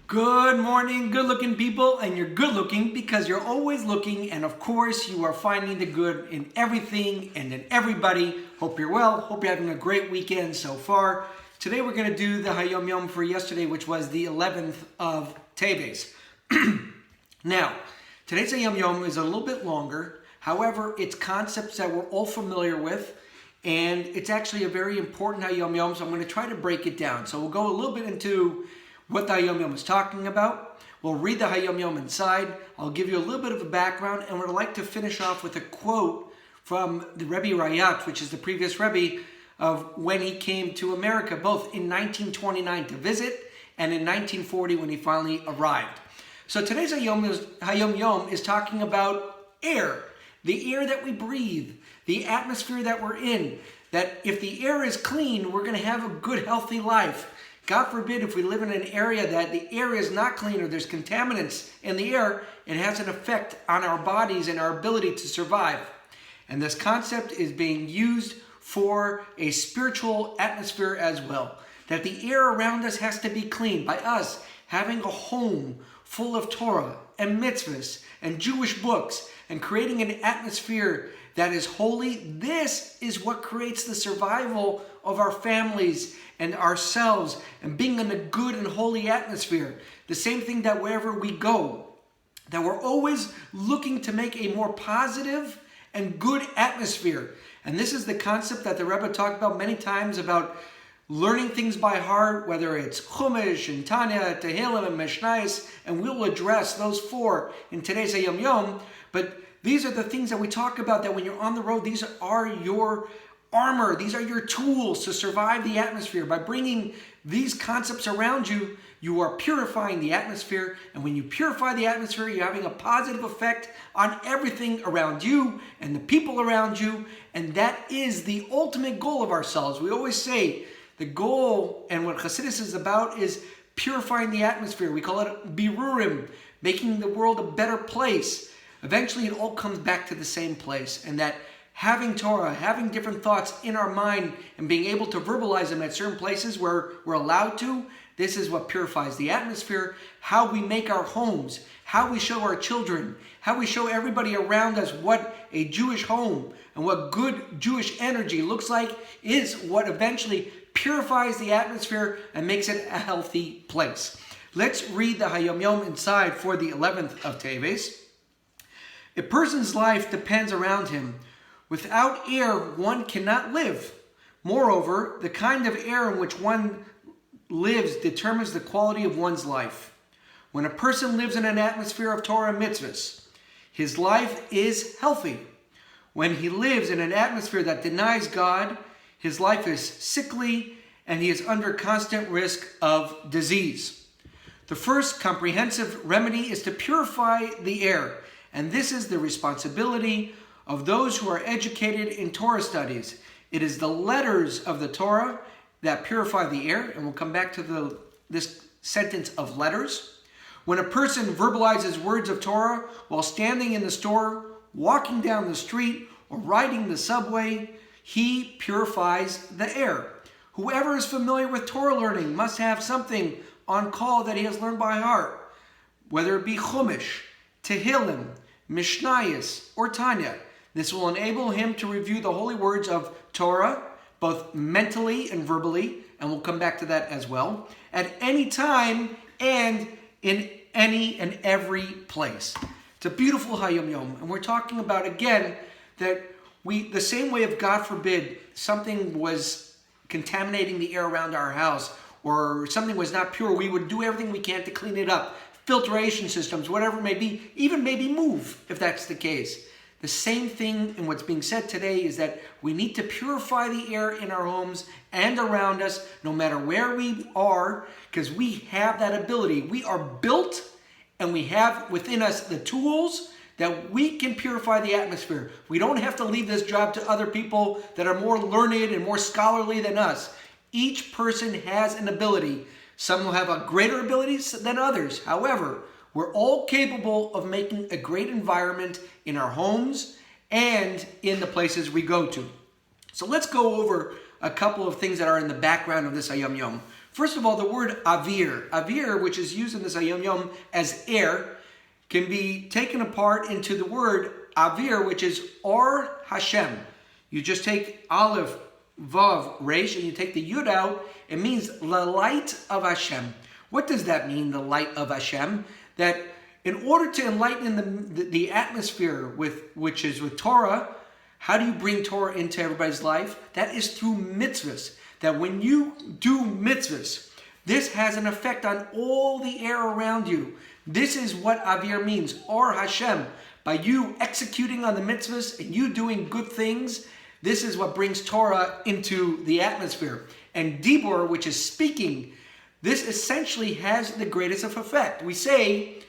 Good morning, good looking people, and you're good looking because you're always looking, and of course you are finding the good in everything and in everybody. Hope you're well, hope you're having a great weekend so far. Today we're going to do the Hayom Yom for yesterday, which was the 11th of Teves. Now, today's Hayom Yom is a little bit longer, however, it's concepts that we're all familiar with, and it's actually a very important Hayom Yom, so I'm going to try to break it down. So we'll go a little bit into what the Hayom Yom is talking about. We'll read the Hayom Yom inside. I'll give you a little bit of a background, and would like to finish off with a quote from the Rebbe Rayat, which is the previous Rebbe, of when he came to America, both in 1929 to visit and in 1940 when he finally arrived. So today's Hayom Yom is talking about air, the air that we breathe, the atmosphere that we're in, that if the air is clean, we're going to have a good, healthy life. God forbid if we live in an area that the air is not clean or there's contaminants in the air, it has an effect on our bodies and our ability to survive. And this concept is being used for a spiritual atmosphere as well. That the air around us has to be clean by us having a home full of Torah and mitzvahs and Jewish books and creating an atmosphere that is holy. This is what creates the survival of our families and ourselves and being in a good and holy atmosphere. The same thing that wherever we go, that we're always looking to make a more positive and good atmosphere. And this is the concept that the Rebbe talked about many times about learning things by heart, whether it's Chumash and Tanya, Tehillim and Mishnayos, and we'll address those four in today's Hayom Yom. But these are the things that we talk about, that when you're on the road, these are your armor. These are your tools to survive the atmosphere. By bringing these concepts around you, you are purifying the atmosphere. And when you purify the atmosphere, you're having a positive effect on everything around you and the people around you. And that is the ultimate goal of ourselves. We always say the goal, and what Chassidus is about, is purifying the atmosphere. We call it birurim, making the world a better place. Eventually, it all comes back to the same place, and that having Torah, having different thoughts in our mind, and being able to verbalize them at certain places where we're allowed to, this is what purifies the atmosphere. How we make our homes, how we show our children, how we show everybody around us what a Jewish home and what good Jewish energy looks like is what eventually purifies the atmosphere and makes it a healthy place. Let's read the Hayom Yom inside for the 11th of Teves. A person's life depends around him. Without air, one cannot live. Moreover, the kind of air in which one lives determines the quality of one's life. When a person lives in an atmosphere of Torah and mitzvahs, his life is healthy. When he lives in an atmosphere that denies God, his life is sickly and he is under constant risk of disease. The first comprehensive remedy is to purify the air. And this is the responsibility of those who are educated in Torah studies. It is the letters of the Torah that purify the air. And we'll come back to this sentence of letters. When a person verbalizes words of Torah while standing in the store, walking down the street, or riding the subway, he purifies the air. Whoever is familiar with Torah learning must have something on call that he has learned by heart, whether it be Chumash, Tehillim, Mishnayos, or Tanya. This will enable him to review the holy words of Torah, both mentally and verbally, and we'll come back to that as well, at any time and in any and every place. It's a beautiful Hayom Yom, and we're talking about, again, that the same way if, God forbid, something was contaminating the air around our house, or something was not pure, we would do everything we can to clean it up. Filtration systems, whatever it may be, even maybe move if that's the case. The same thing in what's being said today is that we need to purify the air in our homes and around us, no matter where we are, because we have that ability. We are built and we have within us the tools that we can purify the atmosphere. We don't have to leave this job to other people that are more learned and more scholarly than us. Each person has an ability. Some will have a greater ability than others. However, we're all capable of making a great environment in our homes and in the places we go to. So let's go over a couple of things that are in the background of this Hayom Yom. First of all, the word avir, which is used in this Hayom Yom as air, can be taken apart into the word avir, which is or Hashem. You just take aleph, vav, resh, and you take the yud out. It means the light of Hashem. What does that mean, the light of Hashem? That in order to enlighten the atmosphere which is with Torah, how do you bring Torah into everybody's life? That is through mitzvahs. That when you do mitzvahs, this has an effect on all the air around you. This is what avir means, or Hashem. By you executing on the mitzvahs and you doing good things, this is what brings Torah into the atmosphere. And dibur, which is speaking, this essentially has the greatest of effect. We say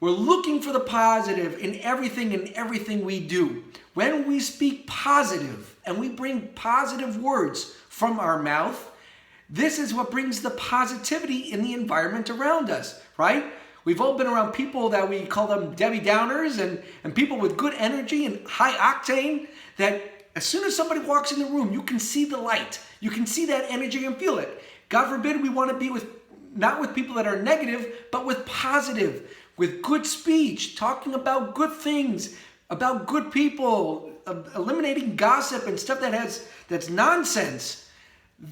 we're looking for the positive in everything we do. When we speak positive and we bring positive words from our mouth, this is what brings the positivity in the environment around us, right? We've all been around people that we call them Debbie Downers and people with good energy and high octane, that as soon as somebody walks in the room, you can see the light. You can see that energy and feel it. God forbid we want to be not with people that are negative, but with positive, with good speech, talking about good things, about good people, eliminating gossip and stuff that's nonsense.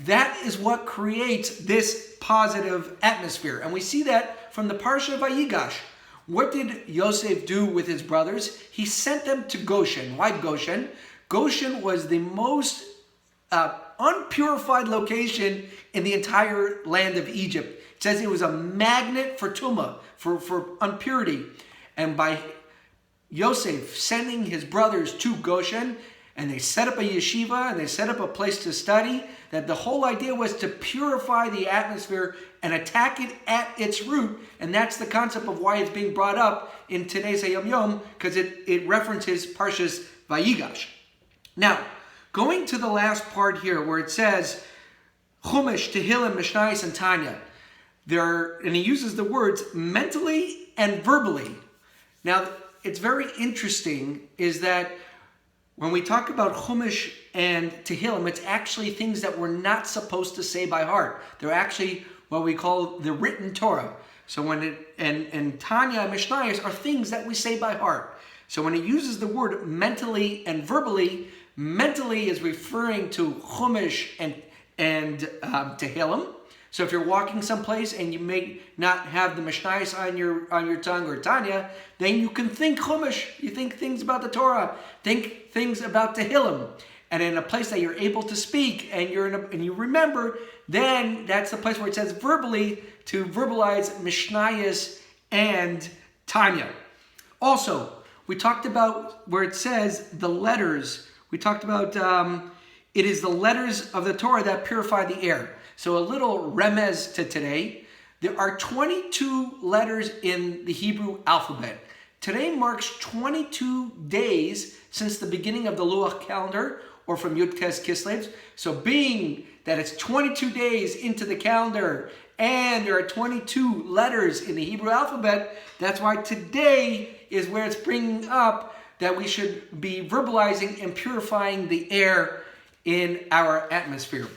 That is what creates this positive atmosphere. And we see that from the Parsha of Vayigash. What did Yosef do with his brothers? He sent them to Goshen. Why Goshen? Goshen was the most unpurified location in the entire land of Egypt. It says it was a magnet for tumah, for impurity. And by Yosef sending his brothers to Goshen, and they set up a yeshiva, and they set up a place to study, that the whole idea was to purify the atmosphere and attack it at its root. And that's the concept of why it's being brought up in today's Hayom Yom, because it references Parshas Vayigash. Now, going to the last part here, where it says, Chumash, Tehillim, Mishnayos, and Tanya. And he uses the words mentally and verbally. Now, it's very interesting is that when we talk about Chumash and Tehillim, it's actually things that we're not supposed to say by heart. They're actually what we call the written Torah. So and Tanya and Mishnayos are things that we say by heart. So when it uses the word mentally and verbally, mentally is referring to Chumash and Tehillim. So if you're walking someplace and you may not have the Mishnayos on your tongue or Tanya, then you can think Chumash. You think things about the Torah. Think things about Tehillim. And in a place that you're able to speak and you remember, then that's the place where it says verbally to verbalize Mishnayos and Tanya. Also, we talked about where it says the letters. We talked about it is the letters of the Torah that purify the air. So a little remez to today. There are 22 letters in the Hebrew alphabet. Today marks 22 days since the beginning of the Luach calendar, or from Yud Tes Kislev. So being that it's 22 days into the calendar and there are 22 letters in the Hebrew alphabet, that's why today is where it's bringing up that we should be verbalizing and purifying the air in our atmosphere.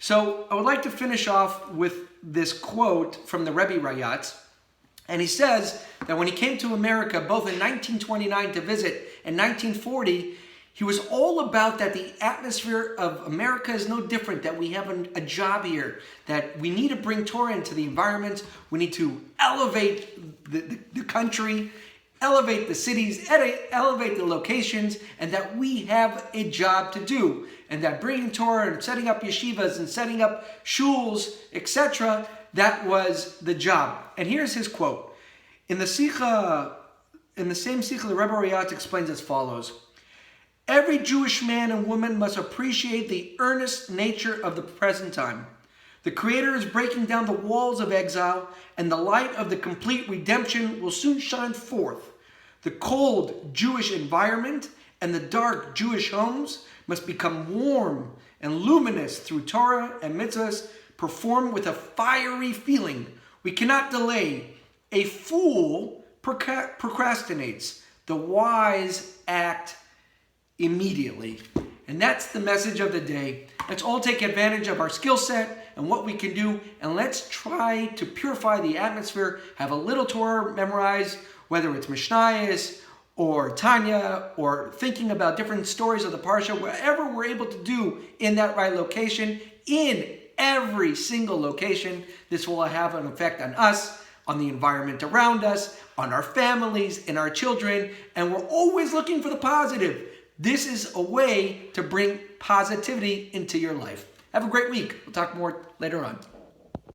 So I would like to finish off with this quote from the Rebbe Rayatz. And he says that when he came to America, both in 1929 to visit and 1940, he was all about that the atmosphere of America is no different, that we have a job here, that we need to bring Torah into the environment, we need to elevate the country, elevate the cities, elevate the locations, and that we have a job to do. And that bringing Torah and setting up yeshivas and setting up shuls, etc., that was the job. And here's his quote. In the same Sikha, the Rebbe Rayatz explains as follows. Every Jewish man and woman must appreciate the earnest nature of the present time. The Creator is breaking down the walls of exile, and the light of the complete redemption will soon shine forth. The cold Jewish environment and the dark Jewish homes must become warm and luminous through Torah and mitzvahs, performed with a fiery feeling. We cannot delay. A fool procrastinates. The wise act immediately. And that's the message of the day. Let's all take advantage of our skill set, and what we can do, and let's try to purify the atmosphere, have a little Torah memorized, whether it's Mishnayos or Tanya, or thinking about different stories of the Parsha, whatever we're able to do in that right location, in every single location. This will have an effect on us, on the environment around us, on our families and our children, and we're always looking for the positive. This is a way to bring positivity into your life. Have a great week. We'll talk more later on.